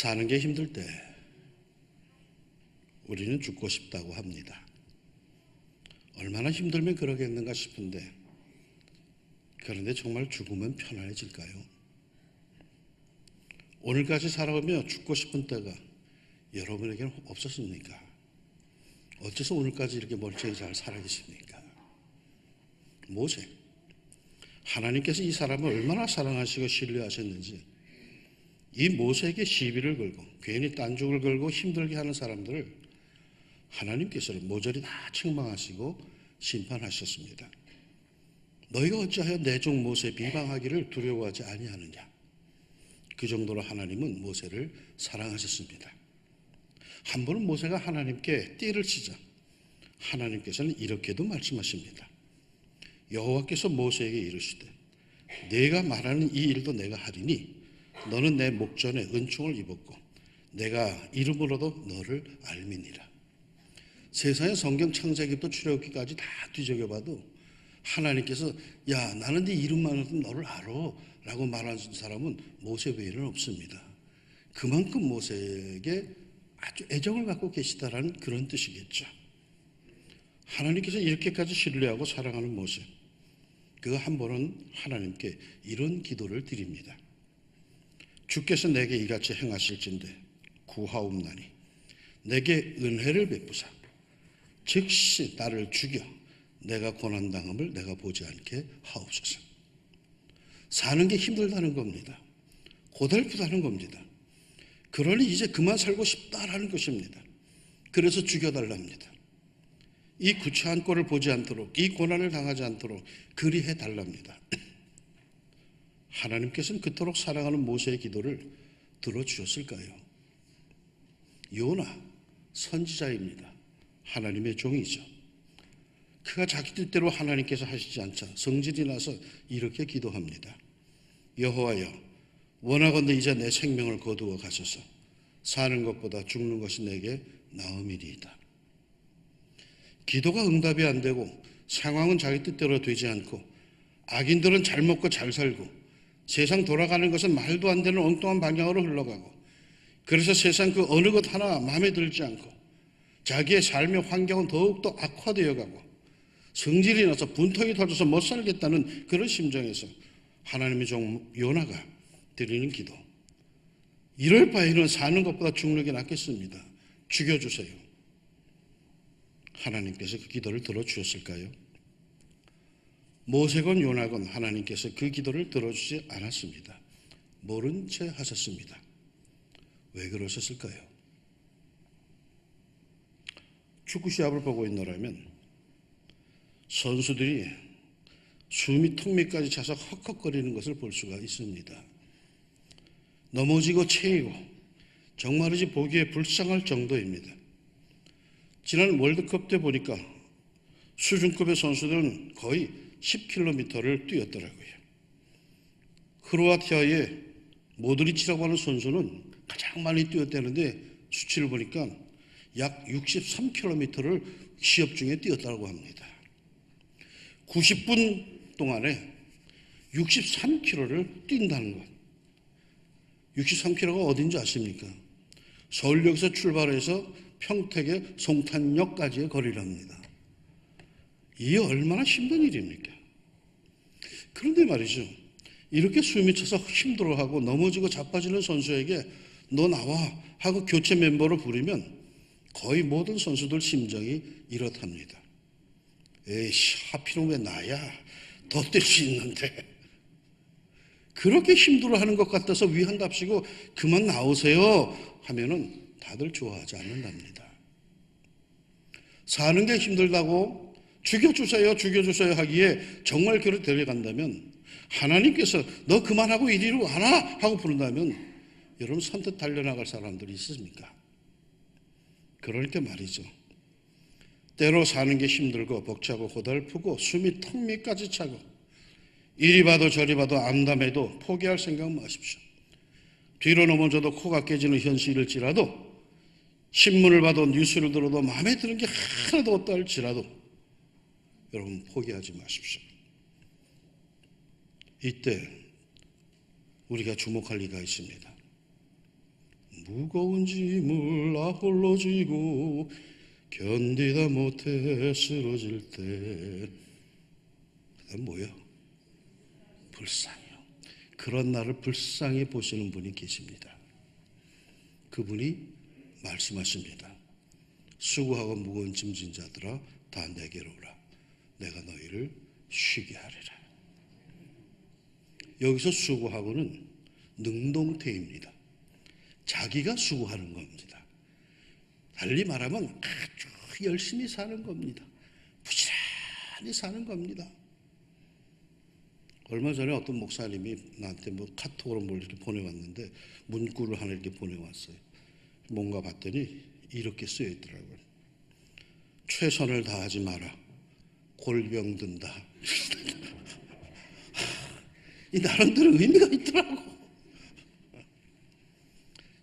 사는 게 힘들 때 우리는 죽고 싶다고 합니다. 얼마나 힘들면 그러겠는가 싶은데, 그런데 정말 죽으면 편안해질까요? 오늘까지 살아오며 죽고 싶은 때가 여러분에게는 없었습니까? 어째서 오늘까지 이렇게 멀쩡히 잘 살아계십니까? 모세, 하나님께서 이 사람을 얼마나 사랑하시고 신뢰하셨는지 이 모세에게 시비를 걸고 괜히 딴죽을 걸고 힘들게 하는 사람들을 하나님께서는 모조리 다 책망하시고 심판하셨습니다. 너희가 어찌하여 내 종 모세 비방하기를 두려워하지 아니하느냐. 그 정도로 하나님은 모세를 사랑하셨습니다. 한 번은 모세가 하나님께 띠를 치자 하나님께서는 이렇게도 말씀하십니다. 여호와께서 모세에게 이르시되 내가 말하는 이 일도 내가 하리니 너는 내 목전에 은총을 입었고 내가 이름으로도 너를 알미니라. 세상의 성경 창세기부터 출애굽기까지 다 뒤적여봐도 하나님께서 야 나는 네 이름만으로도 너를 알아 라고 말하는 사람은 모세 외에는 없습니다. 그만큼 모세에게 아주 애정을 갖고 계시다라는 그런 뜻이겠죠. 하나님께서 이렇게까지 신뢰하고 사랑하는 모세, 그 한 번은 하나님께 이런 기도를 드립니다. 주께서 내게 이같이 행하실진대 구하옵나니 내게 은혜를 베푸사 즉시 나를 죽여 내가 고난당함을 내가 보지 않게 하옵소서. 사는 게 힘들다는 겁니다. 고달프다는 겁니다. 그러니 이제 그만 살고 싶다라는 것입니다. 그래서 죽여달랍니다. 이 구차한 꼴을 보지 않도록, 이 고난을 당하지 않도록 그리해 달랍니다. 하나님께서는 그토록 사랑하는 모세의 기도를 들어주셨을까요? 요나 선지자입니다. 하나님의 종이죠. 그가 자기 뜻대로 하나님께서 하시지 않자 성질이 나서 이렇게 기도합니다. 여호와여, 원하건대 이제 내 생명을 거두어 가소서. 사는 것보다 죽는 것이 내게 나음이니이다. 기도가 응답이 안 되고 상황은 자기 뜻대로 되지 않고 악인들은 잘 먹고 잘 살고 세상 돌아가는 것은 말도 안 되는 엉뚱한 방향으로 흘러가고, 그래서 세상 그 어느 것 하나 마음에 들지 않고 자기의 삶의 환경은 더욱더 악화되어 가고 성질이 나서 분통이 터져서 못 살겠다는 그런 심정에서 하나님의 종 요나가 드리는 기도, 이럴 바에는 사는 것보다 죽는 게 낫겠습니다. 죽여주세요. 하나님께서 그 기도를 들어주셨을까요? 모세건 요나건 하나님께서 그 기도를 들어주지 않았습니다. 모른 채 하셨습니다. 왜 그러셨을까요? 축구 시합을 보고 있노라면 선수들이 숨이 턱 밑까지 차서 헉헉거리는 것을 볼 수가 있습니다. 넘어지고 채이고 정말이지 보기에 불쌍할 정도입니다. 지난 월드컵 때 보니까 수준급의 선수들은 거의 10km를 뛰었더라고요. 크로아티아의 모드리치라고 하는 선수는 가장 많이 뛰었다는데 수치를 보니까 약 63km를 시합 중에 뛰었다고 합니다. 90분 동안에 63km를 뛴다는 것. 63km가 어딘지 아십니까? 서울역에서 출발해서 평택의 송탄역까지의 거리랍니다. 이게 얼마나 힘든 일입니까? 그런데 말이죠, 이렇게 숨이 차서 힘들어하고 넘어지고 자빠지는 선수에게 너 나와 하고 교체 멤버로 부르면 거의 모든 선수들 심정이 이렇답니다. 에이씨, 하필은 왜 나야? 더 뛸 수 있는데. 그렇게 힘들어하는 것 같아서 위한답시고 그만 나오세요 하면은 다들 좋아하지 않는답니다. 사는 게 힘들다고 죽여주세요, 죽여주세요 하기에 정말 그를 데려간다면, 하나님께서 너 그만하고 이리로 와라 하고 부른다면 여러분 선뜻 달려나갈 사람들이 있습니까? 그러니까 말이죠, 때로 사는 게 힘들고 벅차고 고달프고 숨이 턱 밑까지 차고 이리 봐도 저리 봐도 암담해도 포기할 생각 마십시오. 뒤로 넘어져도 코가 깨지는 현실일지라도, 신문을 봐도 뉴스를 들어도 마음에 드는 게 하나도 없다 할지라도 여러분 포기하지 마십시오. 이때 우리가 주목할 리가 있습니다. 무거운 짐을 나 홀로 지고 견디다 못해 쓰러질 때 그다음 뭐요? 불쌍해요. 그런 나를 불쌍히 보시는 분이 계십니다. 그분이 말씀하십니다. 수고하고 무거운 짐진 자들아 다 내게로 오라. 내가 너희를 쉬게 하리라. 여기서 수고하고는 능동태입니다. 자기가 수고하는 겁니다. 달리 말하면 아주 열심히 사는 겁니다. 부지런히 사는 겁니다. 얼마 전에 어떤 목사님이 나한테 카톡으로 뭘 이렇게 보내왔는데 문구를 하나 이렇게 보내왔어요. 뭔가 봤더니 이렇게 쓰여 있더라고요. 최선을 다하지 마라. 골병 든다. 이 나름대로 의미가 있더라고.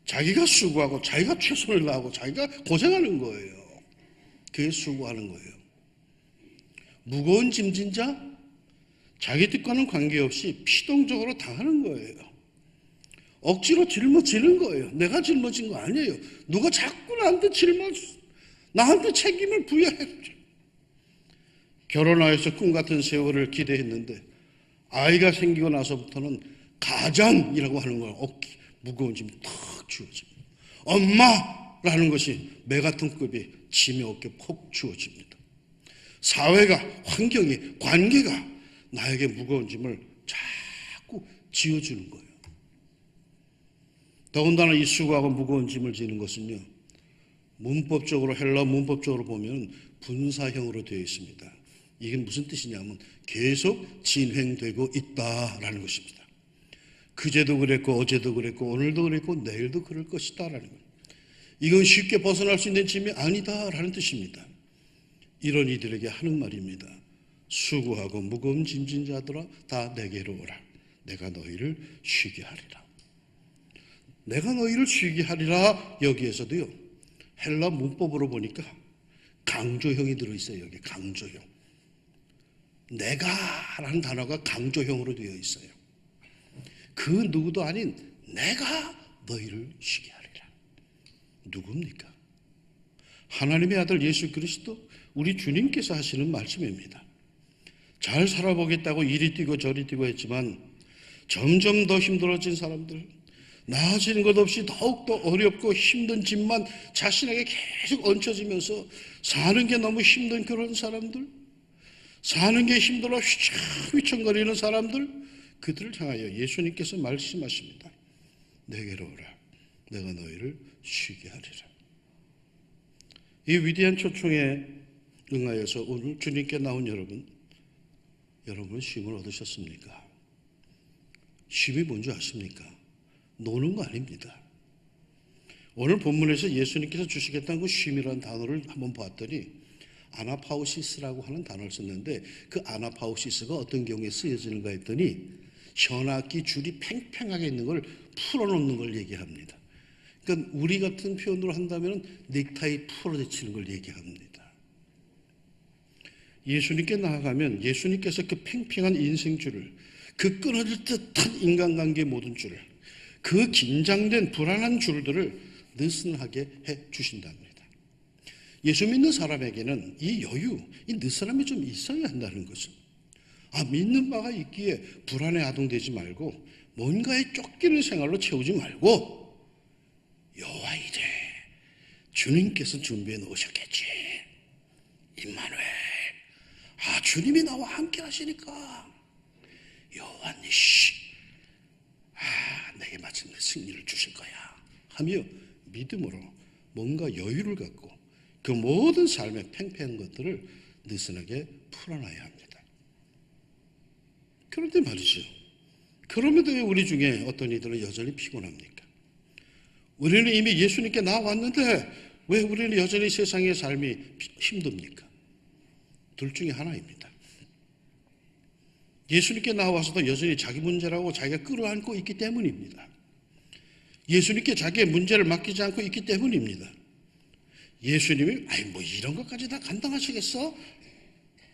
자기가 수고하고 자기가 최선을 다하고 자기가 고생하는 거예요. 그게 수고하는 거예요. 무거운 짐진 자 자기 뜻과는 관계없이 피동적으로 당하는 거예요. 억지로 짊어지는 거예요. 내가 짊어진 거 아니에요. 누가 자꾸 나한테 책임을 부여했죠. 결혼하여서 꿈 같은 세월을 기대했는데 아이가 생기고 나서부터는 가장이라고 하는 걸 무거운 짐이 탁 주어집니다. 엄마라는 것이 매 같은 급이 짐의 어깨에 폭 주어집니다. 사회가, 환경이, 관계가 나에게 무거운 짐을 자꾸 지어주는 거예요. 더군다나 이 수고하고 무거운 짐을 지는 것은요, 문법적으로, 헬라 문법적으로 보면 분사형으로 되어 있습니다. 이게 무슨 뜻이냐면 계속 진행되고 있다라는 것입니다. 그제도 그랬고 어제도 그랬고 오늘도 그랬고 내일도 그럴 것이다라는 거예요. 이건 쉽게 벗어날 수 있는 짐이 아니다라는 뜻입니다. 이런 이들에게 하는 말입니다. 수고하고 무거운 짐진 자들아 다 내게로 오라. 내가 너희를 쉬게 하리라. 내가 너희를 쉬게 하리라. 여기에서도요, 헬라 문법으로 보니까 강조형이 들어있어요. 여기 강조형. 내가라는 단어가 강조형으로 되어 있어요. 그 누구도 아닌 내가 너희를 쉬게 하리라. 누굽니까? 하나님의 아들 예수 그리스도, 우리 주님께서 하시는 말씀입니다. 잘 살아보겠다고 이리 뛰고 저리 뛰고 했지만 점점 더 힘들어진 사람들, 나아지는 것 없이 더욱더 어렵고 힘든 짐만 자신에게 계속 얹혀지면서 사는 게 너무 힘든 그런 사람들, 사는 게 힘들어 휘청휘청거리는 사람들, 그들을 향하여 예수님께서 말씀하십니다. 내게로 오라. 내가 너희를 쉬게 하리라. 이 위대한 초청에 응하여서 오늘 주님께 나온 여러분 쉼을 얻으셨습니까? 쉼이 뭔지 아십니까? 노는 거 아닙니다. 오늘 본문에서 예수님께서 주시겠다는 그 쉼이라는 단어를 한번 봤더니 아나파우시스라고 하는 단어를 썼는데, 그 아나파우시스가 어떤 경우에 쓰여지는가 했더니 현악기 줄이 팽팽하게 있는 걸 풀어놓는 걸 얘기합니다. 그러니까 우리 같은 표현으로 한다면 넥타이 풀어제치는 걸 얘기합니다. 예수님께 나아가면 예수님께서 그 팽팽한 인생줄을, 그 끊어질 듯한 인간관계의 모든 줄을, 그 긴장된 불안한 줄들을 느슨하게 해 주신답니다. 예수 믿는 사람에게는 이 여유, 이 느슨함이 좀 있어야 한다는 것은, 믿는 바가 있기에 불안에 아동되지 말고 뭔가에 쫓기는 생활로 채우지 말고, 여호와 이래 주님께서 준비해 놓으셨겠지. 임마누엘, 주님이 나와 함께 하시니까 여호와 니시, 내게 마침내 승리를 주실 거야 하며 믿음으로 뭔가 여유를 갖고 그 모든 삶의 팽팽한 것들을 느슨하게 풀어놔야 합니다. 그런데 말이죠, 그럼에도 왜 우리 중에 어떤 이들은 여전히 피곤합니까? 우리는 이미 예수님께 나왔는데 왜 우리는 여전히 세상의 삶이 힘듭니까? 둘 중에 하나입니다. 예수님께 나와서도 여전히 자기 문제라고 자기가 끌어안고 있기 때문입니다. 예수님께 자기의 문제를 맡기지 않고 있기 때문입니다. 예수님이 이런 것까지 다 감당하시겠어?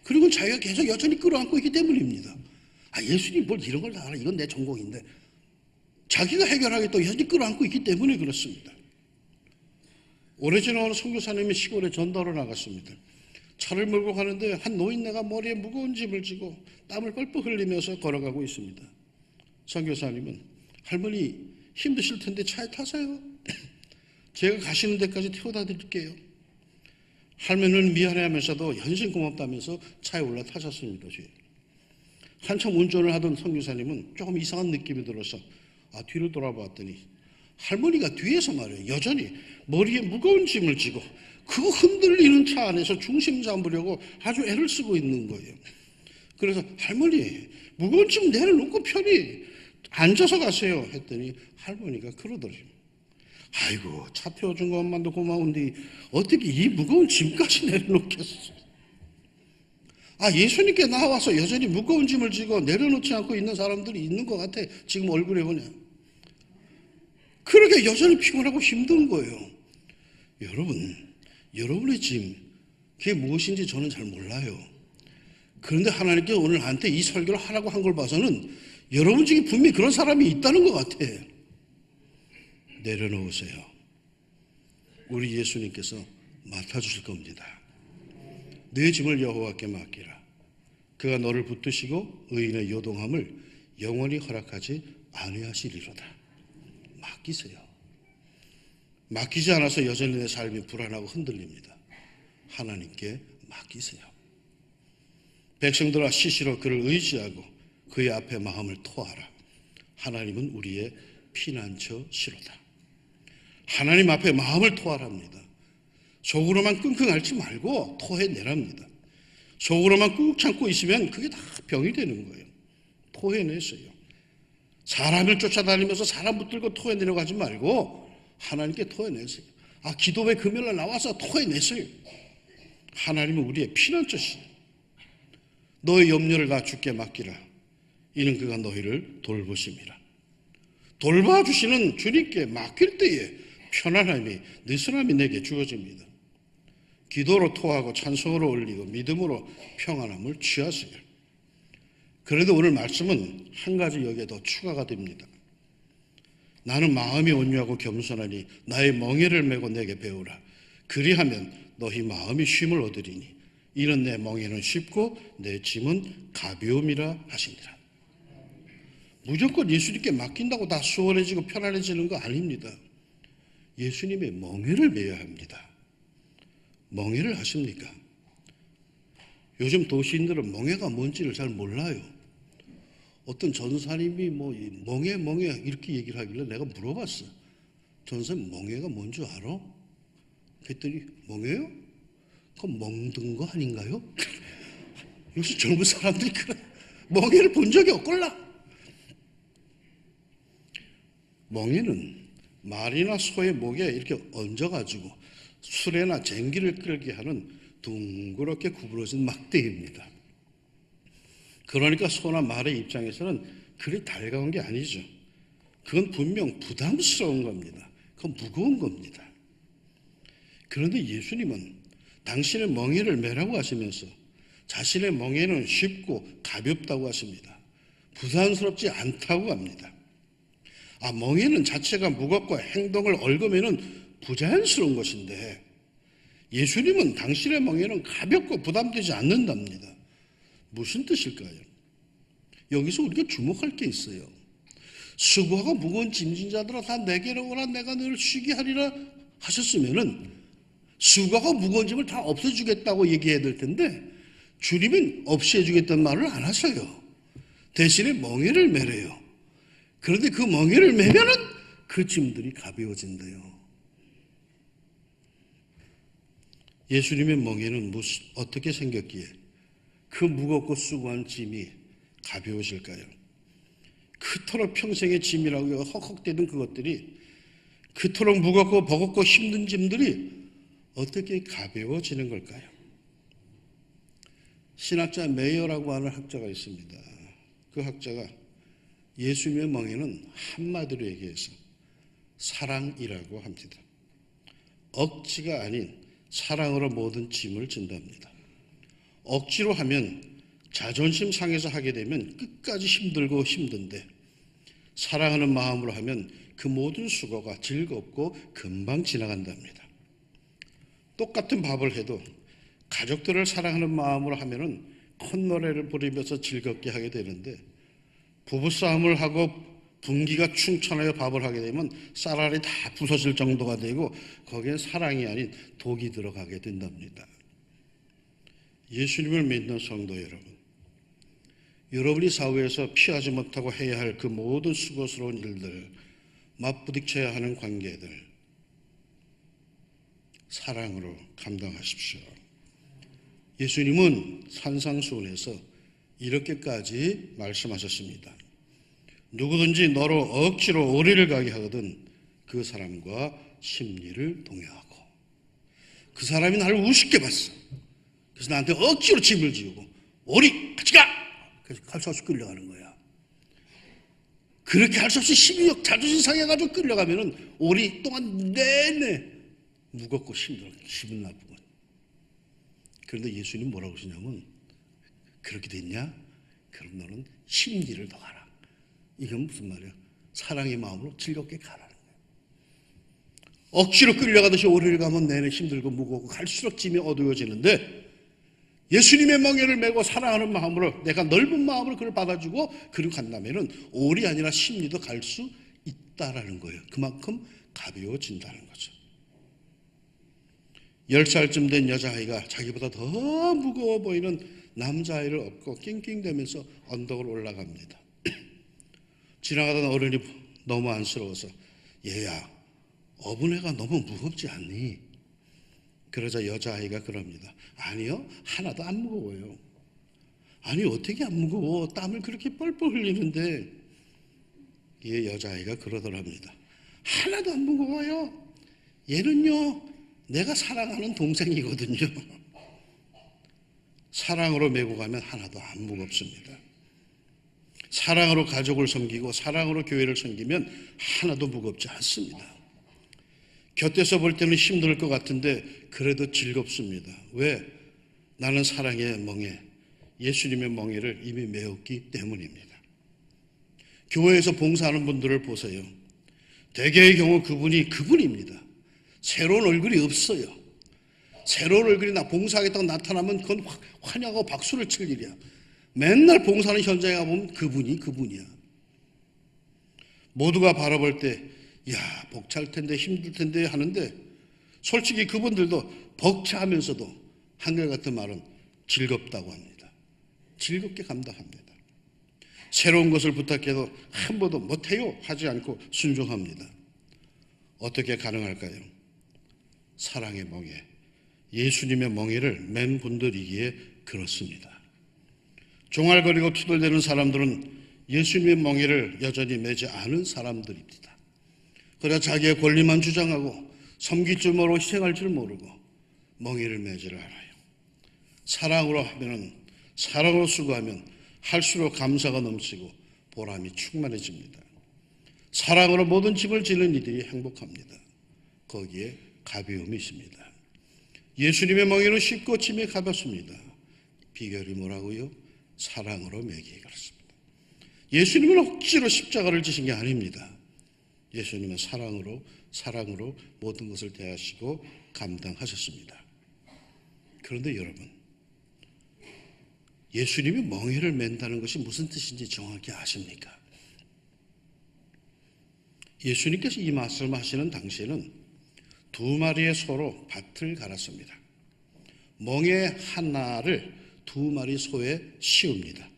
그리고 자기가 계속 여전히 끌어안고 있기 때문입니다. 예수님 뭘 이런 걸 다 알아? 이건 내 전공인데. 자기가 해결하겠다고 여전히 끌어안고 있기 때문에 그렇습니다. 오래전에 어느 선교사님이 시골에 전도하러 나갔습니다. 차를 몰고 가는데 한 노인네가 머리에 무거운 짐을 지고 땀을 뻘뻘 흘리면서 걸어가고 있습니다. 선교사님은 할머니 힘드실 텐데 차에 타세요. 제가 가시는 데까지 태워다 드릴게요. 할머니는 미안해하면서도 현신 고맙다면서 차에 올라타셨습니다. 한참 운전을 하던 선교사님은 조금 이상한 느낌이 들어서 뒤를 돌아봤더니 할머니가 뒤에서 말이에요. 여전히 머리에 무거운 짐을 지고 그 흔들리는 차 안에서 중심 잡으려고 아주 애를 쓰고 있는 거예요. 그래서 할머니 무거운 짐 내려놓고 편히 앉아서 가세요 했더니 할머니가 그러더래요. 아이고 차 태워준 것만도 고마운데 어떻게 이 무거운 짐까지 내려놓겠어. 예수님께 나와서 여전히 무거운 짐을 지고 내려놓지 않고 있는 사람들이 있는 것 같아. 지금 얼굴에 보냐. 그렇게 여전히 피곤하고 힘든 거예요. 여러분의 짐 그게 무엇인지 저는 잘 몰라요. 그런데 하나님께 오늘 나한테 이 설교를 하라고 한 걸 봐서는 여러분 중에 분명히 그런 사람이 있다는 것 같아. 내려놓으세요. 우리 예수님께서 맡아주실 겁니다. 내 짐을 여호와께 맡기라. 그가 너를 붙드시고 의인의 요동함을 영원히 허락하지 아니하시리로다. 맡기세요. 맡기지 않아서 여전히 내 삶이 불안하고 흔들립니다. 하나님께 맡기세요. 백성들아 시시로 그를 의지하고 그의 앞에 마음을 토하라. 하나님은 우리의 피난처시로다. 하나님 앞에 마음을 토하랍니다. 속으로만 끙끙 앓지 말고 토해내랍니다. 속으로만 꾹 참고 있으면 그게 다 병이 되는 거예요. 토해내세요. 사람을 쫓아다니면서 사람 붙들고 토해내려고 하지 말고 하나님께 토해내세요. 기도회 금요일날 나와서 토해내세요. 하나님은 우리의 피난처시죠. 너의 염려를 다 주께 맡기라. 이는 그가 너희를 돌보심이라. 돌봐주시는 주님께 맡길 때에 편안함이 느슨함이 내게 주어집니다. 기도로 토하고 찬송으로 올리고 믿음으로 평안함을 취하세요. 그래도 오늘 말씀은 한 가지 여기에 더 추가가 됩니다. 나는 마음이 온유하고 겸손하니 나의 멍에를 메고 내게 배우라. 그리하면 너희 마음이 쉼을 얻으리니 이는 내 멍에는 쉽고 내 짐은 가벼움이라 하시니라. 무조건 예수님께 맡긴다고 다 수월해지고 편안해지는 거 아닙니다. 예수님의 멍에를 메야 합니다. 멍에를 하십니까? 요즘 도시인들은 멍에가 뭔지를 잘 몰라요. 어떤 전사님이 멍에 이렇게 얘기를 하길래 내가 물어봤어. 전사님 멍에가 뭔 줄 알아? 그랬더니 멍에요? 그건 멍든 거 아닌가요? 요새 젊은 사람들이 그래. 멍에를 본 적이 없걸라. 멍에는 말이나 소의 목에 이렇게 얹어가지고 수레나 쟁기를 끌게 하는 둥그렇게 구부러진 막대기입니다. 그러니까 소나 말의 입장에서는 그리 달가운 게 아니죠. 그건 분명 부담스러운 겁니다. 그건 무거운 겁니다. 그런데 예수님은 당신의 멍에를 메라고 하시면서 자신의 멍에는 쉽고 가볍다고 하십니다. 부담스럽지 않다고 합니다. 멍에는 자체가 무겁고 행동을 얽으면 부자연스러운 것인데 예수님은 당신의 멍에는 가볍고 부담되지 않는답니다. 무슨 뜻일까요? 여기서 우리가 주목할 게 있어요. 수고하고 무거운 짐진 자들아 다 내게로 오라 내가 너를 쉬게 하리라 하셨으면은 수고하고 무거운 짐을 다 없애주겠다고 얘기해야 될 텐데 주님은 없애주겠다는 말을 안 하셔요. 대신에 멍에를 메래요. 그런데 그 멍에를 메면은 그 짐들이 가벼워진대요. 예수님의 멍에는 어떻게 생겼기에 그 무겁고 수고한 짐이 가벼우실까요? 그토록 평생의 짐이라고 헉헉대던 그것들이 그토록 무겁고 버겁고 힘든 짐들이 어떻게 가벼워지는 걸까요? 신학자 메이어라고 하는 학자가 있습니다. 그 학자가 예수님의 멍에는 한마디로 얘기해서 사랑이라고 합니다. 억지가 아닌 사랑으로 모든 짐을 진답니다. 억지로 하면 자존심 상해서 하게 되면 끝까지 힘들고 힘든데 사랑하는 마음으로 하면 그 모든 수고가 즐겁고 금방 지나간답니다. 똑같은 밥을 해도 가족들을 사랑하는 마음으로 하면은 콧노래를 부리면서 즐겁게 하게 되는데, 부부싸움을 하고 분기가 충천하여 밥을 하게 되면 쌀알이 다 부서질 정도가 되고 거기엔 사랑이 아닌 독이 들어가게 된답니다. 예수님을 믿는 성도 여러분, 여러분이 사회에서 피하지 못하고 해야 할 그 모든 수고스러운 일들, 맞부딪혀야 하는 관계들, 사랑으로 감당하십시오. 예수님은 산상수훈에서 이렇게까지 말씀하셨습니다. 누구든지 너로 억지로 오리를 가게 하거든 그 사람과 심리를 동의하고, 그 사람이 나를 우습게 봤어. 그래서 나한테 억지로 짐을 지우고 오리 같이 가! 그래서 갈 수 없이 끌려가는 거야. 그렇게 할 수 없이 12억 자존심 상해가지고 끌려가면은 오리 동안 내내 무겁고 힘들어, 기분 나쁘고. 그런데 예수님 뭐라고 하시냐면, 그렇게 됐냐? 그럼 너는 심리를 더 가라. 이건 무슨 말이야? 사랑의 마음으로 즐겁게 가라는 거야. 억지로 끌려가듯이 오리를 가면 내내 힘들고 무겁고 갈수록 짐이 어두워지는데, 예수님의 멍에를 메고 사랑하는 마음으로, 내가 넓은 마음으로 그를 받아주고 그리고 간다면은 오리 아니라 심리도 갈 수 있다라는 거예요. 그만큼 가벼워진다는 거죠. 10살쯤 된 여자아이가 자기보다 더 무거워 보이는 남자아이를 업고 낑낑대면서 언덕을 올라갑니다. 지나가던 어른이 너무 안쓰러워서, 얘야, 어분해가 너무 무겁지 않니? 그러자 여자아이가 그럽니다. 아니요, 하나도 안 무거워요. 아니, 어떻게 안 무거워? 땀을 그렇게 뻘뻘 흘리는데. 이 여자아이가 그러더랍니다. 하나도 안 무거워요. 얘는요, 내가 사랑하는 동생이거든요. 사랑으로 메고 가면 하나도 안 무겁습니다. 사랑으로 가족을 섬기고 사랑으로 교회를 섬기면 하나도 무겁지 않습니다. 곁에서 볼 때는 힘들 것 같은데 그래도 즐겁습니다. 왜? 나는 사랑의 멍에, 예수님의 멍에를 이미 메었기 때문입니다. 교회에서 봉사하는 분들을 보세요. 대개의 경우 그분입니다. 새로운 얼굴이 없어요. 새로운 얼굴이 봉사하겠다고 나타나면 그건 환영하고 박수를 칠 일이야. 맨날 봉사하는 현장에 가보면 그분이야. 모두가 바라볼 때, 야, 벅찰 텐데 힘들 텐데 하는데, 솔직히 그분들도 벅차하면서도 한결같은 말은 즐겁다고 합니다. 즐겁게 감당합니다. 새로운 것을 부탁해도 한 번도 못해요 하지 않고 순종합니다. 어떻게 가능할까요? 사랑의 멍에, 예수님의 멍에를 맨 분들이기에 그렇습니다. 종알거리고 투덜대는 사람들은 예수님의 멍에를 여전히 매지 않은 사람들입니다. 그러나 자기의 권리만 주장하고 섬길 줄 모르고 희생할 줄 모르고 멍에를 매지를 않아요. 사랑으로 하면은, 사랑으로 수고하면 할수록 감사가 넘치고 보람이 충만해집니다. 사랑으로 모든 짐을 지는 이들이 행복합니다. 거기에 가벼움이 있습니다. 예수님의 멍에는 쉽고 짐이 가볍습니다. 비결이 뭐라고요? 사랑으로 매기에 그렇습니다. 예수님은 억지로 십자가를 지신 게 아닙니다. 예수님은 사랑으로 모든 것을 대하시고 감당하셨습니다. 그런데 여러분, 예수님이 멍에를 맨다는 것이 무슨 뜻인지 정확히 아십니까? 예수님께서 이 말씀을 하시는 당시에는 두 마리의 소로 밭을 갈았습니다. 멍에 하나를 두 마리 소에 씌웁니다.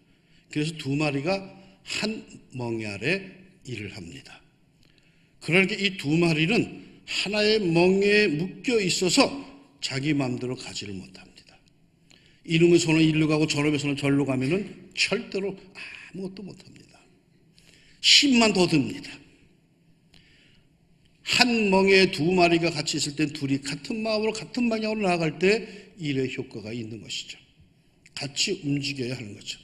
그래서 두 마리가 한 멍에 아래 일을 합니다. 그러니까 이 두 마리는 하나의 멍에 묶여 있어서 자기 마음대로 가지를 못합니다. 이놈의 손은 일로 가고 저놈의 손은 절로 가면은 절대로 아무것도 못합니다. 힘만 더 듭니다. 한 멍에 두 마리가 같이 있을 때 둘이 같은 마음으로 같은 방향으로 나아갈 때 일의 효과가 있는 것이죠. 같이 움직여야 하는 거죠.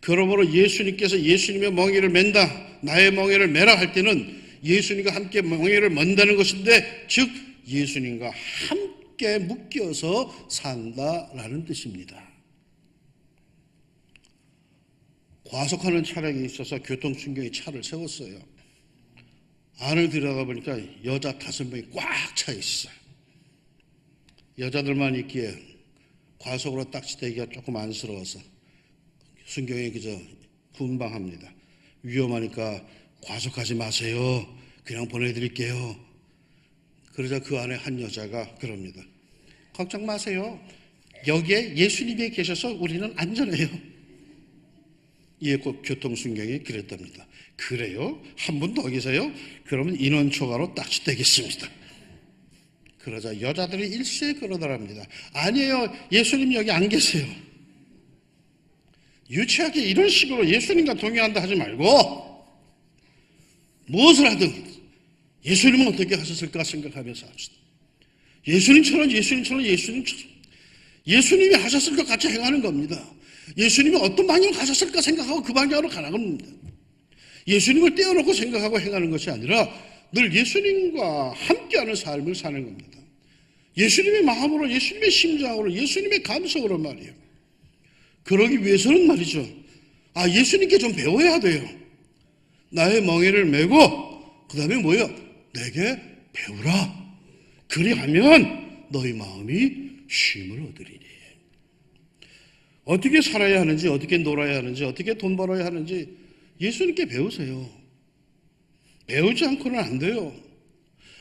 그러므로 예수님께서 예수님의 멍에를 맨다, 나의 멍에를 매라 할 때는 예수님과 함께 멍에를 맨다는 것인데, 즉 예수님과 함께 묶여서 산다라는 뜻입니다. 과속하는 차량이 있어서 교통충격이 차를 세웠어요. 안을 들여다보니까 여자 5명이 꽉 차 있어요. 여자들만 있기에 과속으로 딱지대기가 조금 안쓰러워서 순경에 그저 분방합니다. 위험하니까 과속하지 마세요. 그냥 보내드릴게요. 그러자 그 안에 한 여자가 그럽니다. 걱정 마세요. 여기에 예수님이 계셔서 우리는 안전해요. 이에 꼭 교통순경이 그랬답니다. 그래요? 한 분 더 계세요? 그러면 인원 초과로 딱지되겠습니다. 그러자 여자들이 일시에 그러더랍니다. 아니에요. 예수님 여기 안 계세요. 유치하게 이런 식으로 예수님과 동의한다 하지 말고 무엇을 하든 예수님은 어떻게 하셨을까 생각하면서 합시다. 예수님처럼 예수님이 하셨을 것 같이 행하는 겁니다. 예수님이 어떤 방향으로 가셨을까 생각하고 그 방향으로 가는 겁니다. 예수님을 떼어놓고 생각하고 행하는 것이 아니라 늘 예수님과 함께하는 삶을 사는 겁니다. 예수님의 마음으로, 예수님의 심장으로, 예수님의 감성으로 말이에요. 그러기 위해서는 말이죠. 예수님께 좀 배워야 돼요. 나의 멍에를 메고 그 다음에 뭐예요? 내게 배우라. 그리하면 너희 마음이 쉼을 얻으리니. 어떻게 살아야 하는지, 어떻게 놀아야 하는지, 어떻게 돈 벌어야 하는지 예수님께 배우세요. 배우지 않고는 안 돼요.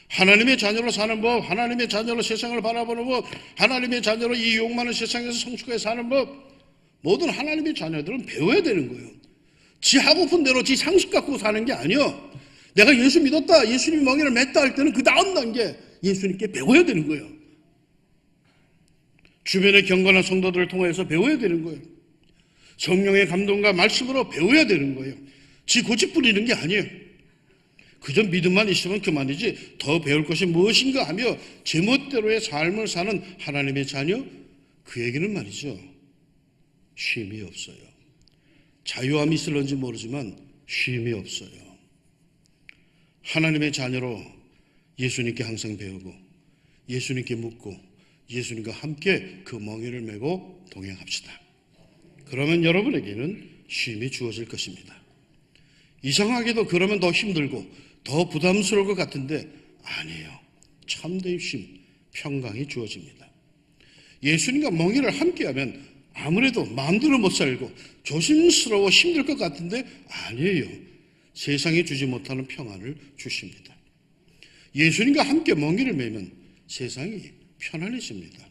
하나님의 자녀로 사는 법, 하나님의 자녀로 세상을 바라보는 법, 하나님의 자녀로 이 욕망하는 세상에서 성숙하게 사는 법, 모든 하나님의 자녀들은 배워야 되는 거예요. 지 하고픈 대로 지 상식 갖고 사는 게 아니요. 내가 예수 믿었다, 예수님 멍에를 맸다 할 때는 그 다음 단계 예수님께 배워야 되는 거예요. 주변의 경건한 성도들을 통해서 배워야 되는 거예요. 성령의 감동과 말씀으로 배워야 되는 거예요. 지 고집 부리는 게 아니에요. 그저 믿음만 있으면 그만이지 더 배울 것이 무엇인가 하며 제멋대로의 삶을 사는 하나님의 자녀, 그에게는 말이죠, 쉼이 없어요. 자유함이 있을런지 모르지만 쉼이 없어요. 하나님의 자녀로 예수님께 항상 배우고 예수님께 묻고 예수님과 함께 그 멍에를 메고 동행합시다. 그러면 여러분에게는 쉼이 주어질 것입니다. 이상하게도 그러면 더 힘들고 더 부담스러울 것 같은데 아니에요. 참된 쉼, 평강이 주어집니다. 예수님과 멍에를 함께하면 아무래도 마음대로 못 살고 조심스러워 힘들 것 같은데 아니에요. 세상이 주지 못하는 평안을 주십니다. 예수님과 함께 멍에를 메면 세상이 편안해집니다.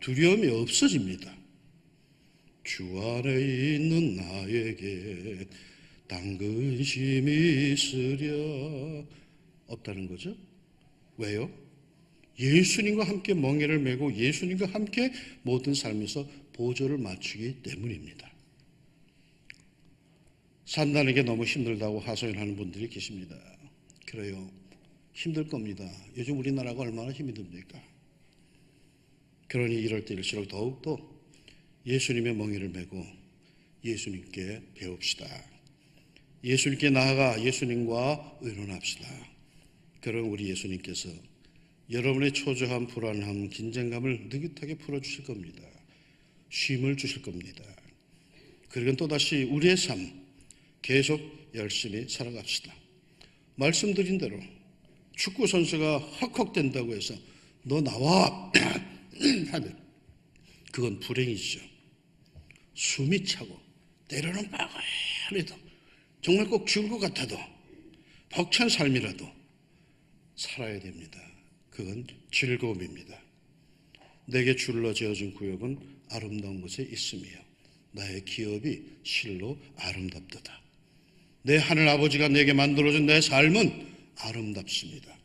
두려움이 없어집니다. 주 안에 있는 나에게 당근심이 있으랴 없다는 거죠. 왜요? 예수님과 함께 멍에를 메고 예수님과 함께 모든 삶에서 보조를 맞추기 때문입니다. 산단에게 너무 힘들다고 하소연하는 분들이 계십니다. 그래요. 힘들 겁니다. 요즘 우리나라가 얼마나 힘이 듭니까? 그러니 이럴 때일수록 더욱더 예수님의 멍에를 메고 예수님께 배웁시다. 예수님께 나아가 예수님과 의논합시다. 그럼 우리 예수님께서 여러분의 초조함, 불안함, 긴장감을 느긋하게 풀어주실 겁니다. 쉼을 주실 겁니다. 그리고 또다시 우리의 삶 계속 열심히 살아갑시다. 말씀드린 대로 축구 선수가 헉헉댄다고 해서 너 나와 하면 그건 불행이죠. 숨이 차고 때로는 막아내도 정말 꼭 죽을 것 같아도 벅찬 삶이라도 살아야 됩니다. 그건 즐거움입니다. 내게 줄러 지어진 구역은 아름다운 곳에 있으며 나의 기업이 실로 아름답도다. 내 하늘 아버지가 내게 만들어준 내 삶은 아름답습니다.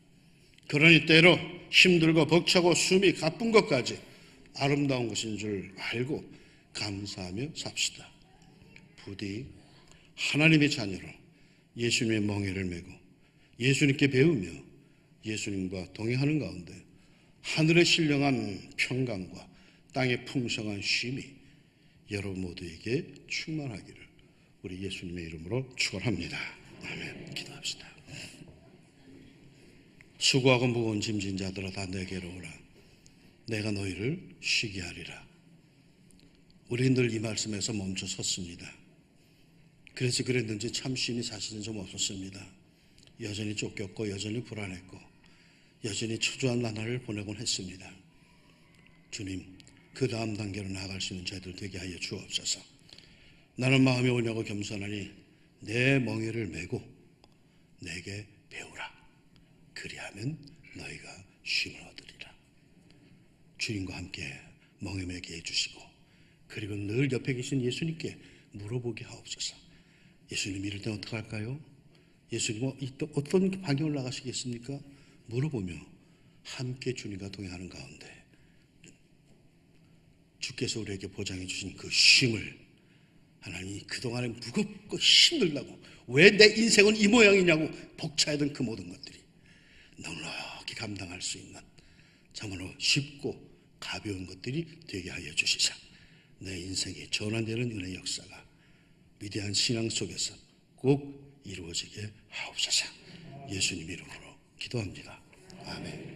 그러니 때로 힘들고 벅차고 숨이 가쁜 것까지 아름다운 것인 줄 알고 감사하며 삽시다. 부디 하나님의 자녀로 예수님의 멍에를 메고 예수님께 배우며 예수님과 동행하는 가운데 하늘의 신령한 평강과 땅의 풍성한 쉼이 여러분 모두에게 충만하기를 우리 예수님의 이름으로 축원합니다. 아멘. 기도합시다. 수고하고 무거운 짐진 자들아 다 내게로 오라. 내가 너희를 쉬게 하리라. 우리는 늘 이 말씀에서 멈춰 섰습니다. 그래서 그랬는지 참 쉼이 사실은 좀 없었습니다. 여전히 쫓겼고 여전히 불안했고 여전히 초조한 나날을 보내곤 했습니다. 주님, 그 다음 단계로 나아갈 수 있는 저희들 되게 하여 주옵소서. 나는 마음이 오냐고 겸손하니 내 멍에를 메고 내게 배우라. 그리하면 너희가 쉼을 얻으리라. 주님과 함께 멍에 매게 해주시고, 그리고 늘 옆에 계신 예수님께 물어보게 하옵소서. 예수님 이럴 때 어떻게 할까요? 예수님은 어떤 방향을 나가시겠습니까? 물어보며 함께 주님과 동행하는 가운데 주께서 우리에게 보장해 주신 그 쉼을, 하나님이 그동안에 무겁고 힘들다고, 왜 내 인생은 이 모양이냐고 벅차던 그 모든 것들이 넉넉히 감당할 수 있는 참으로 쉽고 가벼운 것들이 되게 하여 주시자. 내 인생이 전환되는 은혜의 역사가 위대한 신앙 속에서 꼭 이루어지게 하옵소서. 예수님 이름으로 기도합니다. 아멘.